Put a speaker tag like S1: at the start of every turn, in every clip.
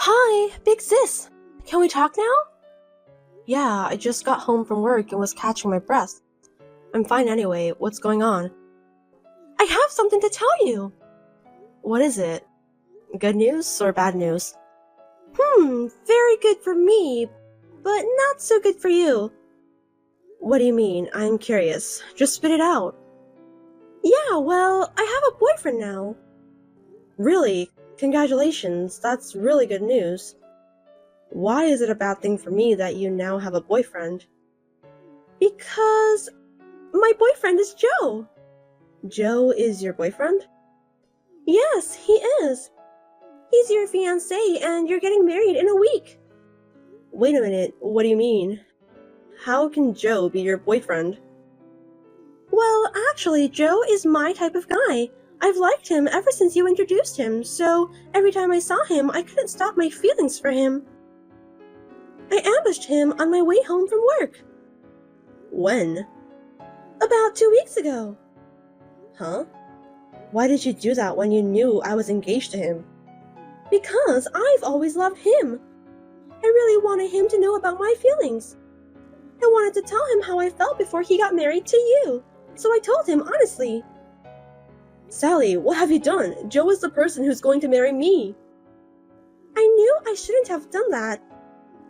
S1: Hi, big sis. Can we talk now? Yeah, I just got home from work and was catching my breath. I'm fine anyway. What's going on? I have something to tell you. What is it? Good news or bad news? Very good for me, but not so good for you. What do you mean? I'm curious. Just spit it out. Yeah, well, I have a boyfriend now. Really? Congratulations. That's really good news. Why is it a bad thing for me that you now have a boyfriend? Because my boyfriend is Joe. Joe is your boyfriend? Yes, he is. He's your fiancé and you're getting married in a week. Wait a minute, what do you mean? How can Joe be your boyfriend? Well, actually, Joe is my type of guy. I've liked him ever since you introduced him, so every time I saw him, I couldn't stop my feelings for him. I ambushed him on my way home from work. When? About 2 weeks ago. Huh? Why did you do that when you knew I was engaged to him? Because I've always loved him. I really wanted him to know about my feelings. I wanted to tell him how I felt before he got married to you, so I told him honestly. Sally, what have you done? Joe is the person who's going to marry me. I knew I shouldn't have done that,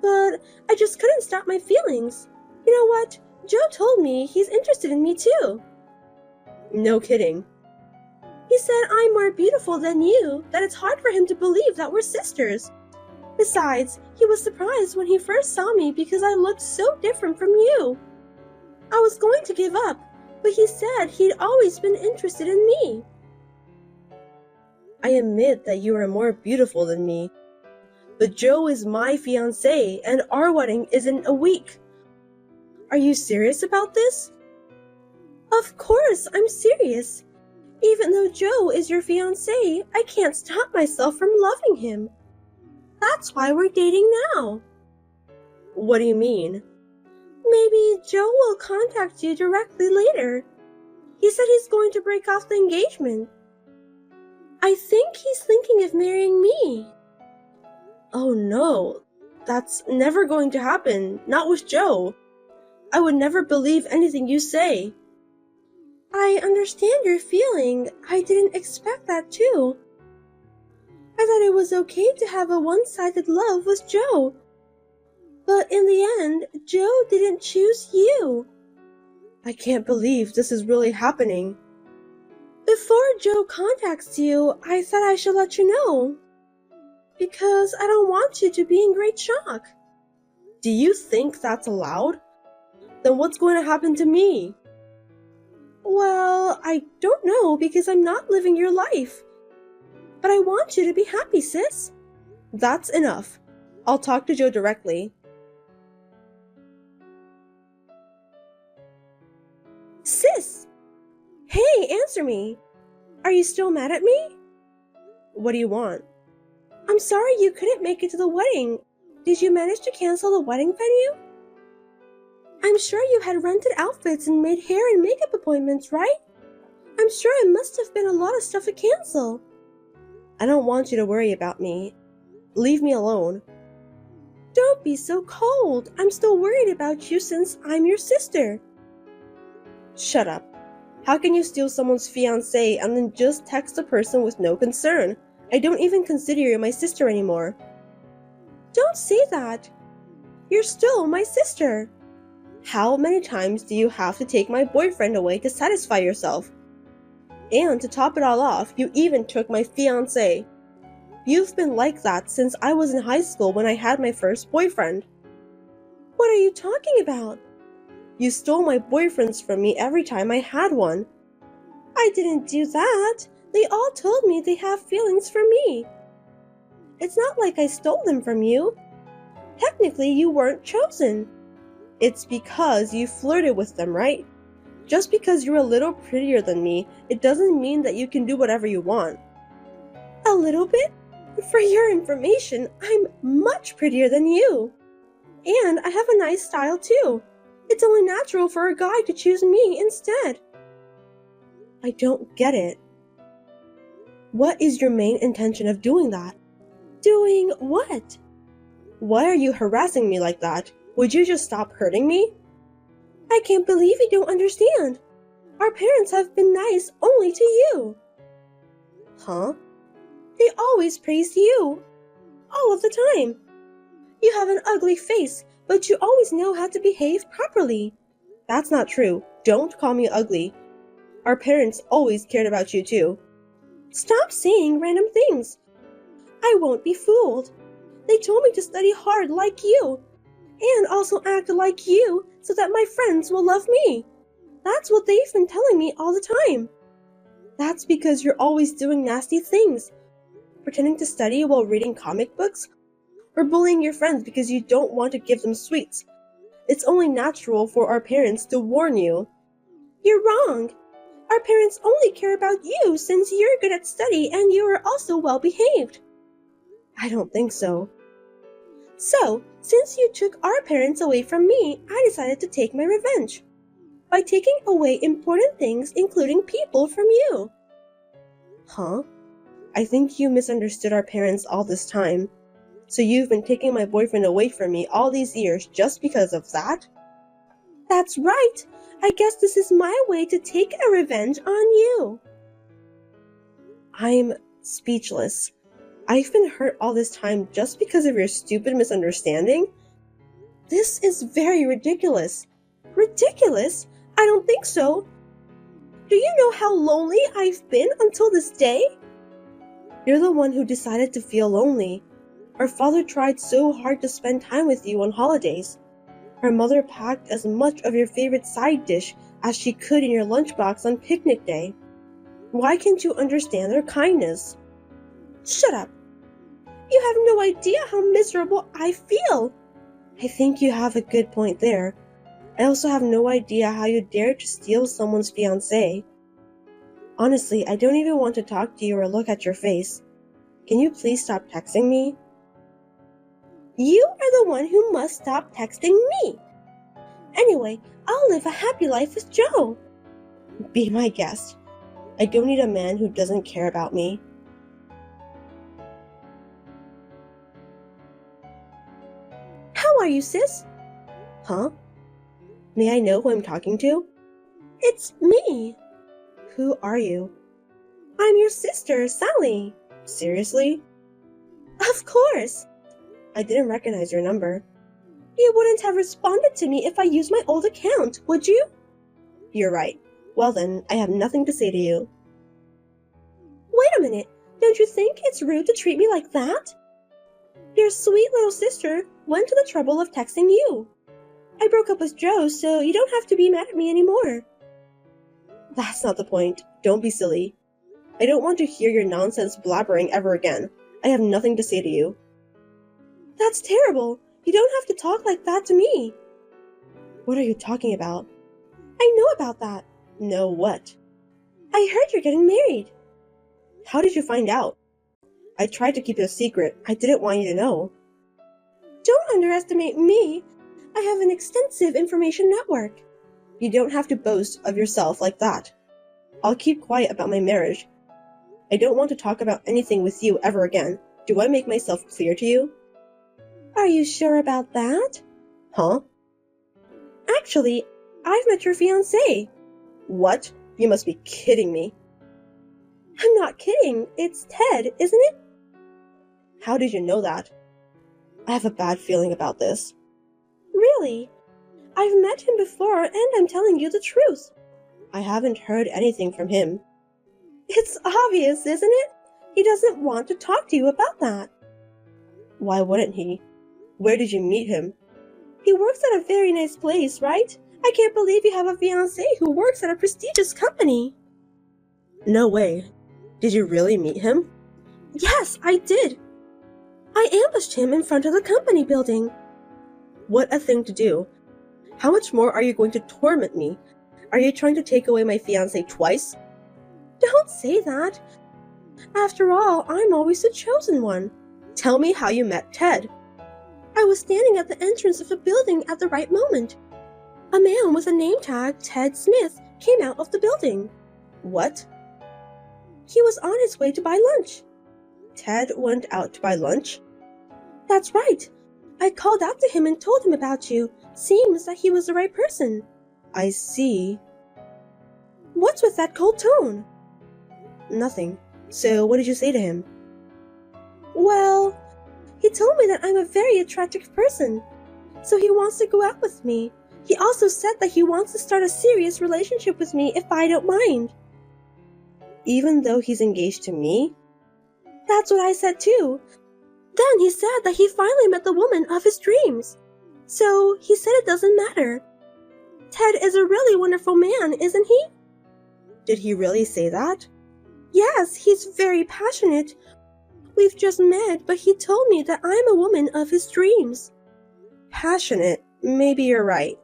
S1: but I just couldn't stop my feelings. You know what? Joe told me he's interested in me too. No kidding. He said I'm more beautiful than you, that it's hard for him to believe that we're sisters. Besides, he was surprised when he first saw me because I looked so different from you. I was going to give up, but he said he'd always been interested in me. I admit that you are more beautiful than me, but Joe is my fiancé and our wedding is in a week. Are you serious about this? Of course, I'm serious. Even though Joe is your fiancé, I can't stop myself from loving him. That's why we're dating now. What do you mean? Maybe Joe will contact you directly later. He said he's going to break off the engagement. I think he's thinking of marrying me. Oh no, that's never going to happen, not with Joe. I would never believe anything you say. I understand your feeling. I didn't expect that too. I thought it was okay to have a one-sided love with Joe. But in the end, Joe didn't choose you. I can't believe this is really happening. Before Joe contacts you, I thought I should let you know. Because I don't want you to be in great shock. Do you think that's allowed? Then what's going to happen to me? Well, I don't know because I'm not living your life. But I want you to be happy, sis. That's enough. I'll talk to Joe directly. Sis! Hey, answer me. Are you still mad at me? What do you want? I'm sorry you couldn't make it to the wedding. Did you manage to cancel the wedding venue? I'm sure you had rented outfits and made hair and makeup appointments, right? I'm sure it must have been a lot of stuff to cancel. I don't want you to worry about me. Leave me alone. Don't be so cold. I'm still worried about you since I'm your sister. Shut up. How can you steal someone's fiancé and then just text a person with no concern? I don't even consider you my sister anymore. Don't say that. You're still my sister. How many times do you have to take my boyfriend away to satisfy yourself? And to top it all off, you even took my fiancé. You've been like that since I was in high school when I had my first boyfriend. What are you talking about? You stole my boyfriends from me every time I had one. I didn't do that. They all told me they have feelings for me. It's not like I stole them from you. Technically, you weren't chosen. It's because you flirted with them, right? Just because you're a little prettier than me, it doesn't mean that you can do whatever you want. A little bit? For your information, I'm much prettier than you. And I have a nice style too. It's only natural for a guy to choose me instead. I don't get it. What is your main intention of doing that? Doing what? Why are you harassing me like that? Would you just stop hurting me? I can't believe you don't understand. Our parents have been nice only to you. Huh? They always praised you. All of the time. You have an ugly face, but you always know how to behave properly. That's not true. Don't call me ugly. Our parents always cared about you too. Stop saying random things. I won't be fooled. They told me to study hard like you, and also act like you so that my friends will love me. That's what they've been telling me all the time. That's because you're always doing nasty things, pretending to study while reading comic books, or bullying your friends because you don't want to give them sweets. It's only natural for our parents to warn you. You're wrong. Our parents only care about you since you're good at study and you are also well behaved. I don't think so. So, since you took our parents away from me, I decided to take my revenge by taking away important things, including people, from you. Huh? I think you misunderstood our parents all this time. So you've been taking my boyfriend away from me all these years just because of that? That's right. I guess this is my way to take a revenge on you. I'm speechless. I've been hurt all this time just because of your stupid misunderstanding? This is very ridiculous. Ridiculous? I don't think so. Do you know how lonely I've been until this day? You're the one who decided to feel lonely. Our father tried so hard to spend time with you on holidays. Our mother packed as much of your favorite side dish as she could in your lunchbox on picnic day. Why can't you understand their kindness? Shut up. You have no idea how miserable I feel. I think you have a good point there. I also have no idea how you dared to steal someone's fiancé. Honestly, I don't even want to talk to you or look at your face. Can you please stop texting me? You are the one who must stop texting me. Anyway, I'll live a happy life with Joe. Be my guest. I don't need a man who doesn't care about me. How are you, sis? Huh? May I know who I'm talking to? It's me. Who are you? I'm your sister, Sally. Seriously? Of course. I didn't recognize your number. You wouldn't have responded to me if I used my old account, would you? You're right. Well then, I have nothing to say to you. Wait a minute. Don't you think it's rude to treat me like that? Your sweet little sister went to the trouble of texting you. I broke up with Joe, so you don't have to be mad at me anymore. That's not the point. Don't be silly. I don't want to hear your nonsense blabbering ever again. I have nothing to say to you. That's terrible. You don't have to talk like that to me. What are you talking about? I know about that. Know what? I heard you're getting married. How did you find out? I tried to keep it a secret. I didn't want you to know. Don't underestimate me. I have an extensive information network. You don't have to boast of yourself like that. I'll keep quiet about my marriage. I don't want to talk about anything with you ever again. Do I make myself clear to you? Are you sure about that? Huh? Actually, I've met your fiancé. What? You must be kidding me. I'm not kidding. It's Ted, isn't it? How did you know that? I have a bad feeling about this. Really? I've met him before and I'm telling you the truth. I haven't heard anything from him. It's obvious, isn't it? He doesn't want to talk to you about that. Why wouldn't he? Where did you meet him? He works at a very nice place, right? I can't believe you have a fiancé who works at a prestigious company. No way. Did you really meet him? Yes, I did. I ambushed him in front of the company building. What a thing to do. How much more are you going to torment me? Are you trying to take away my fiancé twice? Don't say that. After all, I'm always the chosen one. Tell me how you met Ted. I was standing at the entrance of the building at the right moment. A man with a name tag, Ted Smith, came out of the building. What? He was on his way to buy lunch. Ted went out to buy lunch? That's right. I called out to him and told him about you. Seems that he was the right person. I see. What's with that cold tone? Nothing. So what did you say to him? Well, he told me that I'm a very attractive person, so he wants to go out with me. He also said that he wants to start a serious relationship with me if I don't mind. Even though he's engaged to me? That's what I said too. Then he said that he finally met the woman of his dreams. So he said it doesn't matter. Ted is a really wonderful man, isn't he? Did he really say that? Yes, he's very passionate. We've just met, but he told me that I'm a woman of his dreams. Passionate? Maybe you're right.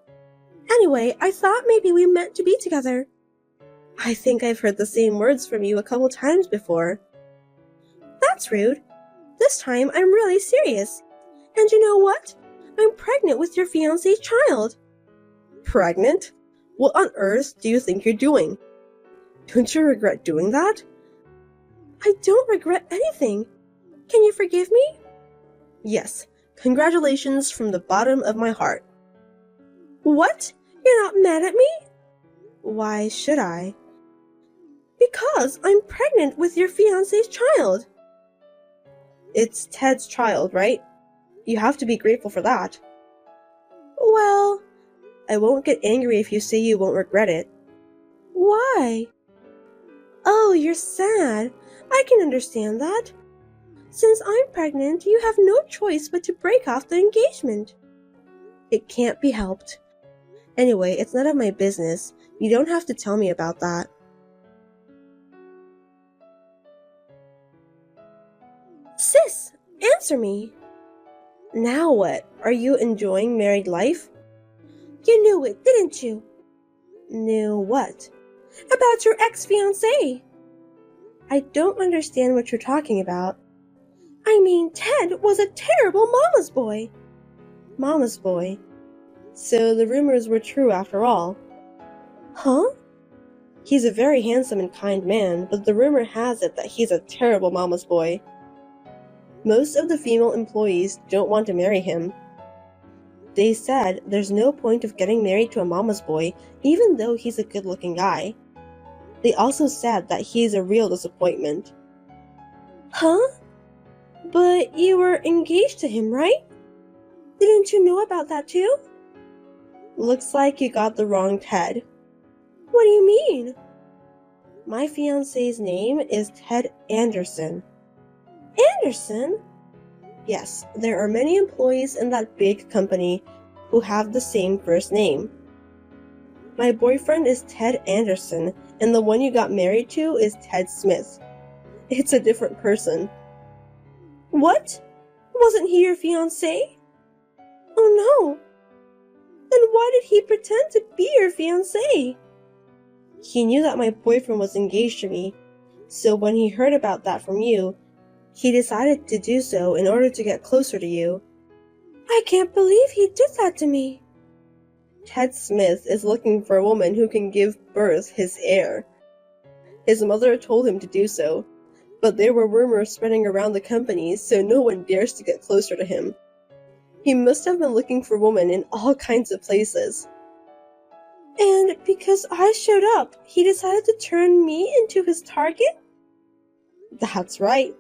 S1: Anyway, I thought maybe we meant to be together. I think I've heard the same words from you a couple times before. That's rude. This time I'm really serious. And you know what? I'm pregnant with your fiancé's child. Pregnant? What on earth do you think you're doing? Don't you regret doing that? I don't regret anything. Can you forgive me? Yes. Congratulations from the bottom of my heart. What? You're not mad at me? Why should I? Because I'm pregnant with your fiancé's child. It's Ted's child, right? You have to be grateful for that. Well, I won't get angry if you say you won't regret it. Why? Oh, you're sad. I can understand that. Since I'm pregnant, you have no choice but to break off the engagement. It can't be helped. Anyway, it's none of my business. You don't have to tell me about that. Sis, answer me. Now what? Are you enjoying married life? You knew it, didn't you? Knew what? About your ex-fiancé. I don't understand what you're talking about. I mean, Ted was a terrible mama's boy. Mama's boy? So the rumors were true after all. Huh? He's a very handsome and kind man, but the rumor has it that he's a terrible mama's boy. Most of the female employees don't want to marry him. They said there's no point of getting married to a mama's boy, even though he's a good-looking guy. They also said that he's a real disappointment. Huh? But you were engaged to him, right? Didn't you know about that too? Looks like you got the wrong Ted. What do you mean? My fiancé's name is Ted Anderson. Anderson? Yes, there are many employees in that big company who have the same first name. My boyfriend is Ted Anderson, and the one you got married to is Ted Smith. It's a different person. What? Wasn't he your fiancé? Oh no. Then why did he pretend to be your fiancé? He knew that my boyfriend was engaged to me, so when he heard about that from you, he decided to do so in order to get closer to you. I can't believe he did that to me. Ted Smith is looking for a woman who can give birth his heir. His mother told him to do so, but there were rumors spreading around the company, so no one dares to get closer to him. He must have been looking for women in all kinds of places. And because I showed up, he decided to turn me into his target? That's right.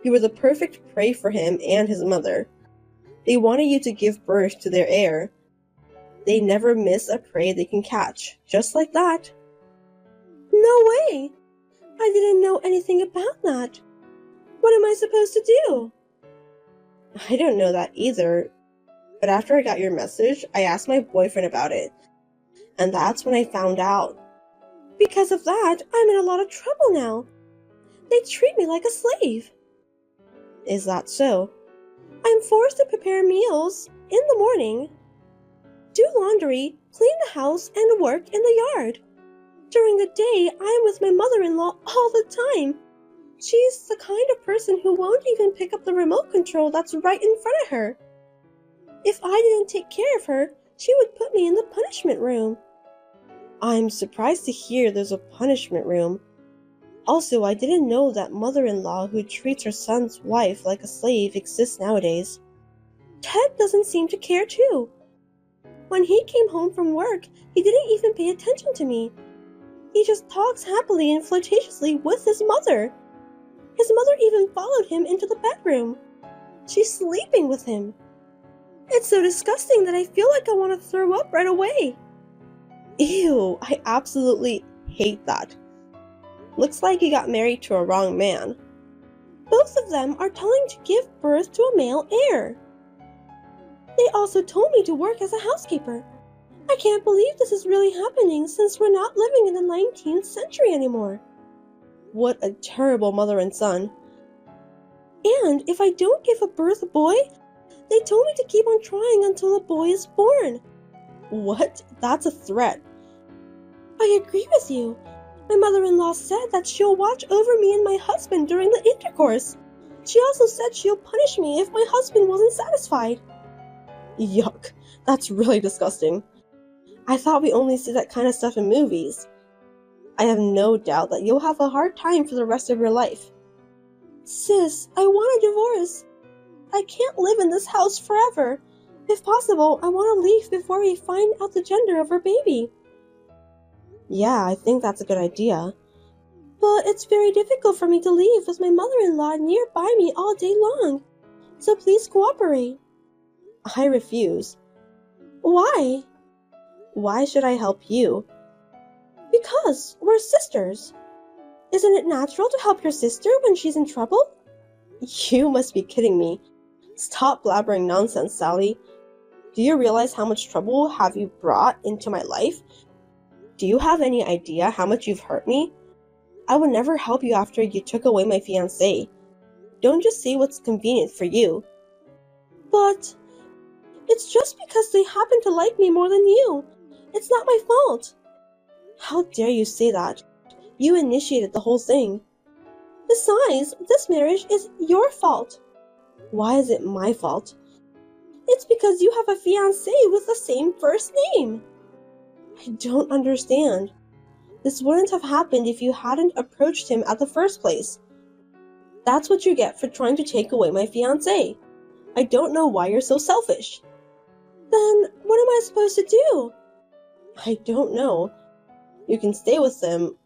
S1: You were the perfect prey for him and his mother. They wanted you to give birth to their heir. They never miss a prey they can catch, just like that. No way! I didn't know anything about that. What am I supposed to do? I don't know that either, but after I got your message, I asked my boyfriend about it, and that's when I found out. Because of that, I'm in a lot of trouble now. They treat me like a slave. Is that so? I'm forced to prepare meals in the morning, do laundry, clean the house, and work in the yard. During the day, I am with my mother-in-law all the time. She's the kind of person who won't even pick up the remote control that's right in front of her. If I didn't take care of her, she would put me in the punishment room. I'm surprised to hear there's a punishment room. Also, I didn't know that mother-in-law who treats her son's wife like a slave exists nowadays. Ted doesn't seem to care too. When he came home from work, he didn't even pay attention to me. He just talks happily and flirtatiously with his mother. His mother even followed him into the bedroom. She's sleeping with him. It's so disgusting that I feel like I want to throw up right away. Ew, I absolutely hate that. Looks like he got married to a wrong man. Both of them are telling to give birth to a male heir. They also told me to work as a housekeeper. I can't believe this is really happening since we're not living in the 19th century anymore. What a terrible mother and son. And if I don't give birth a boy, they told me to keep on trying until a boy is born. What? That's a threat. I agree with you. My mother-in-law said that she'll watch over me and my husband during the intercourse. She also said she'll punish me if my husband wasn't satisfied. Yuck, that's really disgusting. I thought we only see that kind of stuff in movies. I have no doubt that you'll have a hard time for the rest of your life. Sis, I want a divorce. I can't live in this house forever. If possible, I want to leave before we find out the gender of our baby. Yeah, I think that's a good idea. But it's very difficult for me to leave with my mother-in-law nearby me all day long. So please cooperate. I refuse. Why? Why should I help you? Because we're sisters. Isn't it natural to help your sister when she's in trouble? You must be kidding me. Stop blabbering nonsense, Sally. Do you realize how much trouble have you brought into my life? Do you have any idea how much you've hurt me? I would never help you after you took away my fiancé. Don't just say what's convenient for you. But it's just because they happen to like me more than you. It's not my fault. How dare you say that? You initiated the whole thing. Besides, this marriage is your fault. Why is it my fault? It's because you have a fiancé with the same first name. I don't understand. This wouldn't have happened if you hadn't approached him at the first place. That's what you get for trying to take away my fiancé. I don't know why you're so selfish. Then what am I supposed to do? I don't know. You can stay with him,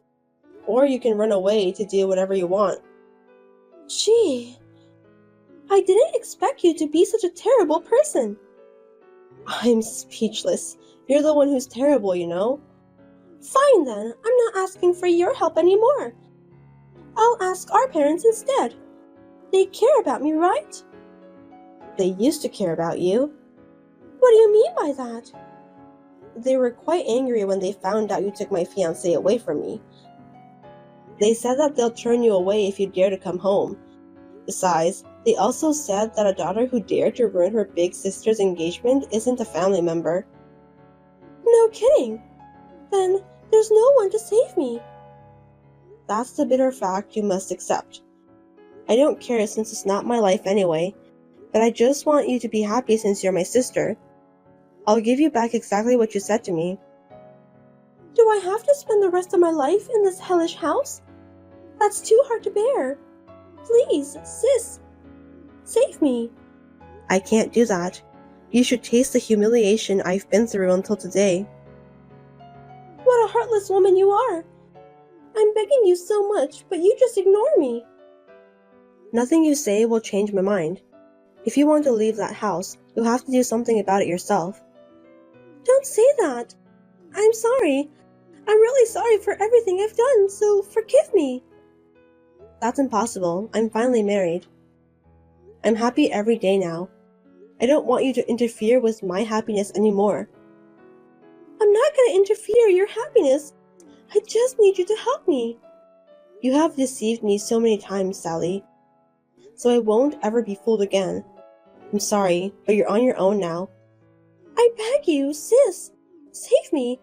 S1: or you can run away to do whatever you want. Gee, I didn't expect you to be such a terrible person. I'm speechless. You're the one who's terrible, you know. Fine then, I'm not asking for your help anymore. I'll ask our parents instead. They care about me, right? They used to care about you. What do you mean by that? They were quite angry when they found out you took my fiancé away from me. They said that they'll turn you away if you dare to come home. Besides, they also said that a daughter who dared to ruin her big sister's engagement isn't a family member. No kidding. Then there's no one to save me. That's the bitter fact you must accept. I don't care since it's not my life anyway, but I just want you to be happy since you're my sister. I'll give you back exactly what you said to me. Do I have to spend the rest of my life in this hellish house? That's too hard to bear. Please, sis, save me. I can't do that. You should taste the humiliation I've been through until today. What a heartless woman you are. I'm begging you so much, but you just ignore me. Nothing you say will change my mind. If you want to leave that house, you'll have to do something about it yourself. Don't say that. I'm sorry. I'm really sorry for everything I've done, so forgive me. That's impossible. I'm finally married. I'm happy every day now. I don't want you to interfere with my happiness anymore. I'm not going to interfere your happiness. I just need you to help me. You have deceived me so many times, Sally. So I won't ever be fooled again. I'm sorry, but you're on your own now. I beg you, sis. Save me.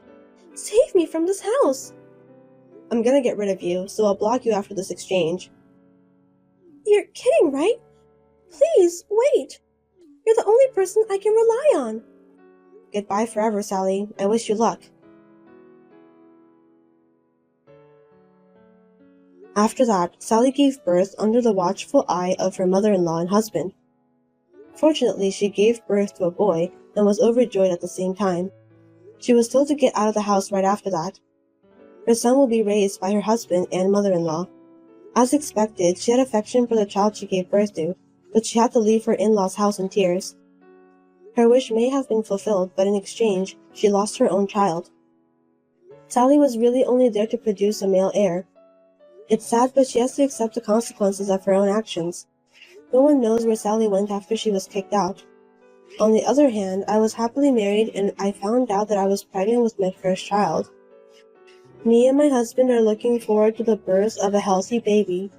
S1: Save me from this house. I'm gonna get rid of you, so I'll block you after this exchange. You're kidding, right? Please, wait. You're the only person I can rely on. Goodbye forever, Sally. I wish you luck. After that, Sally gave birth under the watchful eye of her mother-in-law and husband. Fortunately, she gave birth to a boy and was overjoyed at the same time. She was told to get out of the house right after that. Her son will be raised by her husband and mother-in-law. As expected, she had affection for the child she gave birth to, but she had to leave her in-laws' house in tears. Her wish may have been fulfilled, but in exchange, she lost her own child. Sally was really only there to produce a male heir. It's sad, but she has to accept the consequences of her own actions. No one knows where Sally went after she was kicked out. On the other hand, I was happily married and I found out that I was pregnant with my first child. Me and my husband are looking forward to the birth of a healthy baby.